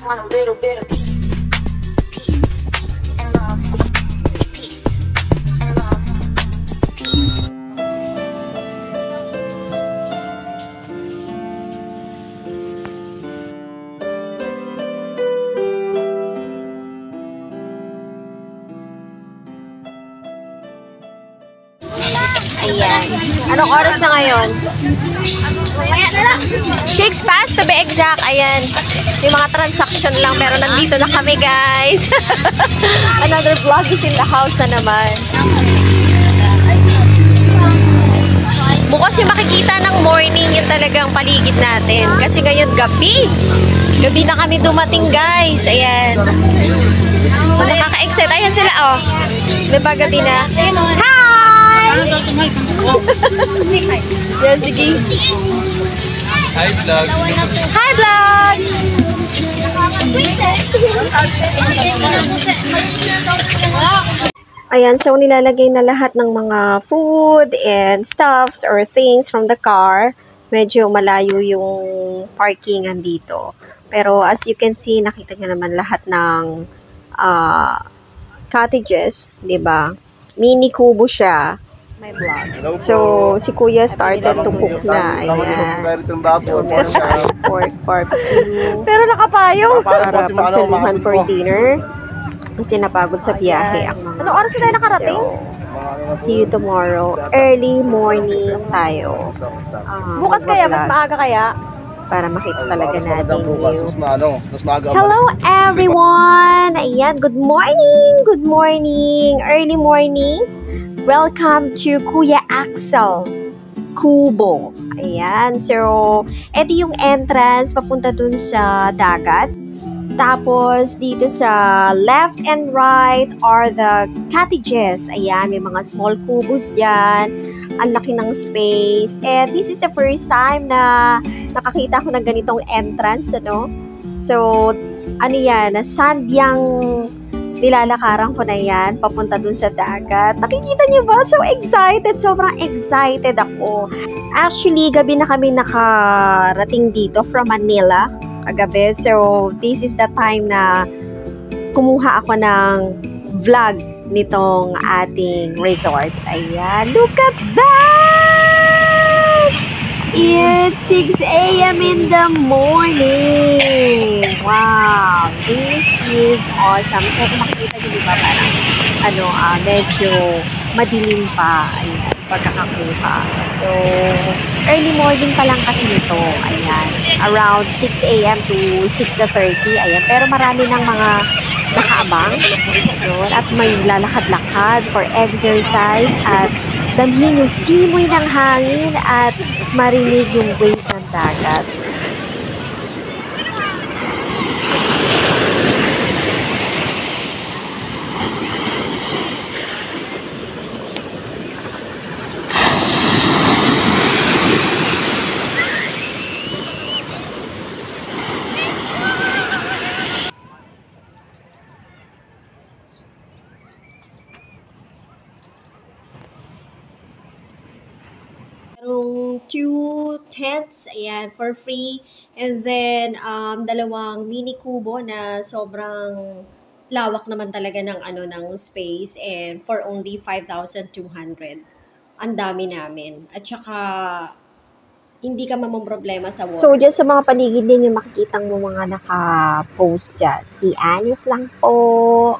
want a little bit of peace and love. Peace and love. Ayan. Anong oras na ngayon? 6 past to be exact. Ayan. Yung mga transaction lang. Pero nandito na kami, guys. Another vlog is in the house na naman. Bukas yung makikita ng morning yung talagang paligid natin. Kasi ngayon gabi. Gabi na kami dumating, guys. Ayan. So, nakaka-excite. Ayan sila, oh. Diba gabi na? Hi! Yan, sige. Hi, vlog. Hi, vlog! Ayan, so nilalagay na lahat ng mga food and stuffs or things from the car. Medyo malayo yung parkingan dito. Pero as you can see, nakita niyo naman lahat ng cottages, 'di ba? Mini kubo siya. My vlog. So, si Kuya started to cook na. Ayan. So, meron tayong pork barbecue. Pero nakapayong. Para pagsaluhan for dinner. Kasi napagod sa biyahe. Ano oras na tayo nakarating? So, see you tomorrow. Early morning tayo. Bukas kaya? Mas maaga kaya? Para makita talaga natin yung... Hello everyone! Ayan, good morning! Good morning! Early morning! Welcome to Kuya Axel Kubo. Ayan, so ito yung entrance papunta dun sa dagat. Tapos dito sa left and right are the cottages. Ayan, may mga small kubos dyan. Ang laki ng space. And this is the first time na nakakita ko ng ganitong entrance, ano? So, ano yan, sand yung nilalakaran ko na yan, papunta dun sa dagat. Nakikita niyo ba? So excited! Sobrang excited ako. Actually, gabi na kami nakarating dito from Manila, kagabi. So, this is the time na kumuha ako ng vlog nitong ating resort. Ayan, look at that! It's 6 a.m. in the morning. Wow, this is awesome. So, kung makikita nyo, diba, parang, medyo madilim pa. Ayan, pagkakakuha. So, early morning pa lang kasi nito. Ayan, around 6 a.m. to 6:30. Ayan, pero marami ng mga nakaabang. Yun, at may lalakad-lakad for exercise at damhin yung simoy ng hangin at marinig yung wave ng dagat. Merong 2 tents, ayan, for free. And then, dalawang mini kubo na sobrang lawak naman talaga ng, ng space. And for only 5,200. Ang dami namin. At saka, hindi ka mamumroblema sa water. So, dyan sa mga paligid din yung makikita mo mga naka-post dyan. Be honest lang po.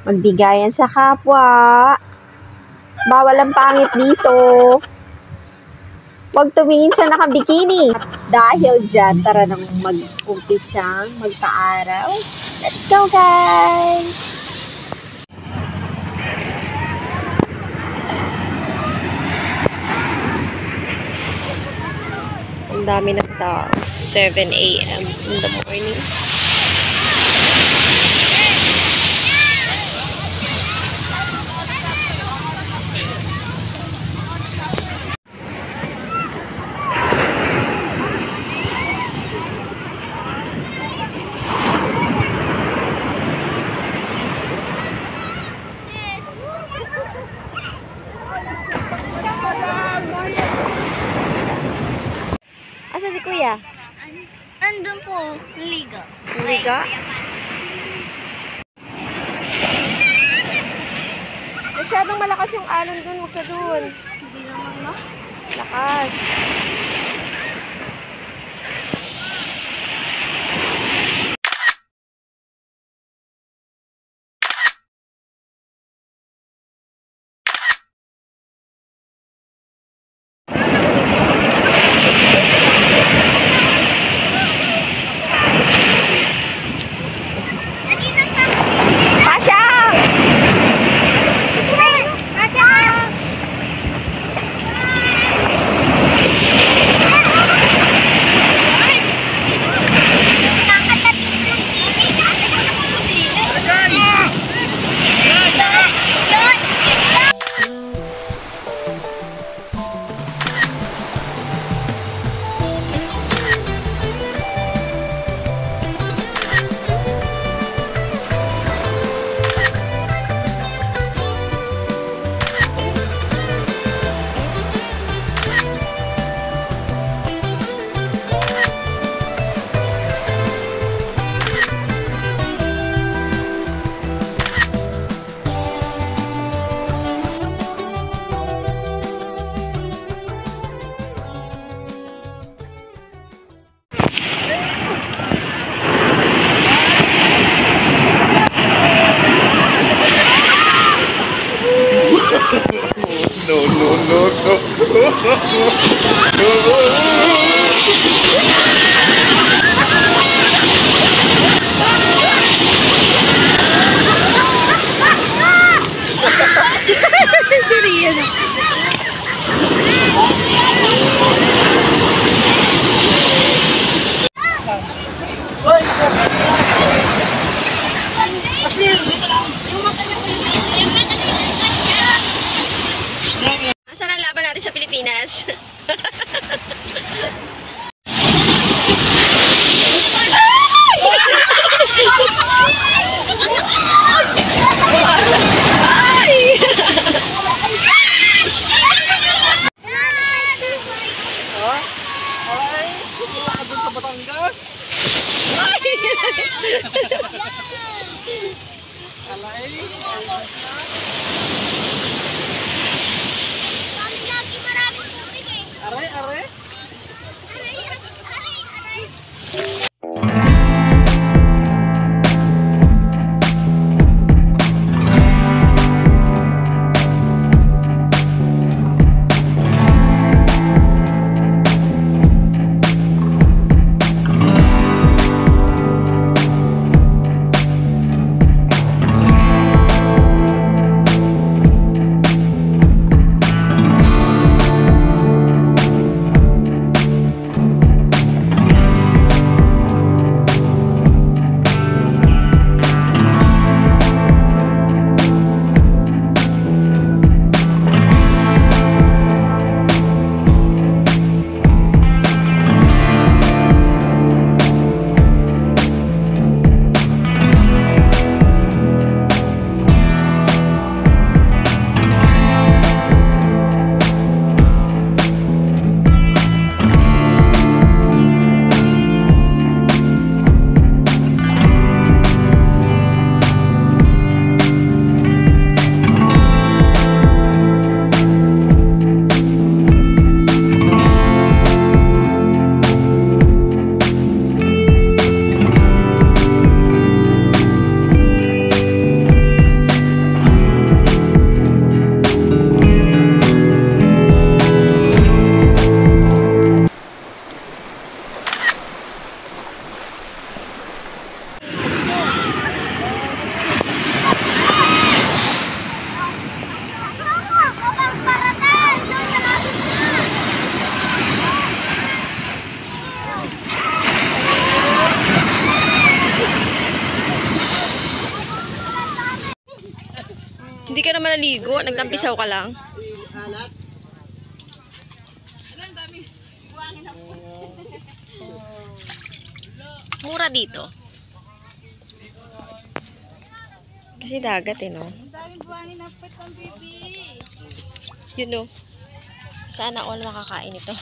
Magbigayan sa kapwa. Bawal ang pangit dito. Huwag tumingin sa nakabikini. Dahil dyan, tara nang mag-umpisang magpa-araw. Let's go, guys! Ang dami ng tao. 7 a.m. in the morning. Asa si Kuya? nandun po, liga. Liga? Masyadong malakas yung alon dun. Huwag ka dun. Hindi naman na. Lakas. Pasha! Asan ang laban natin sa Pilipinas? Hindi ka na malaligo, nagtampisaw ka lang. Mura dito. Kasi dagat eh, no? Yun, no? Sana all makakain ito.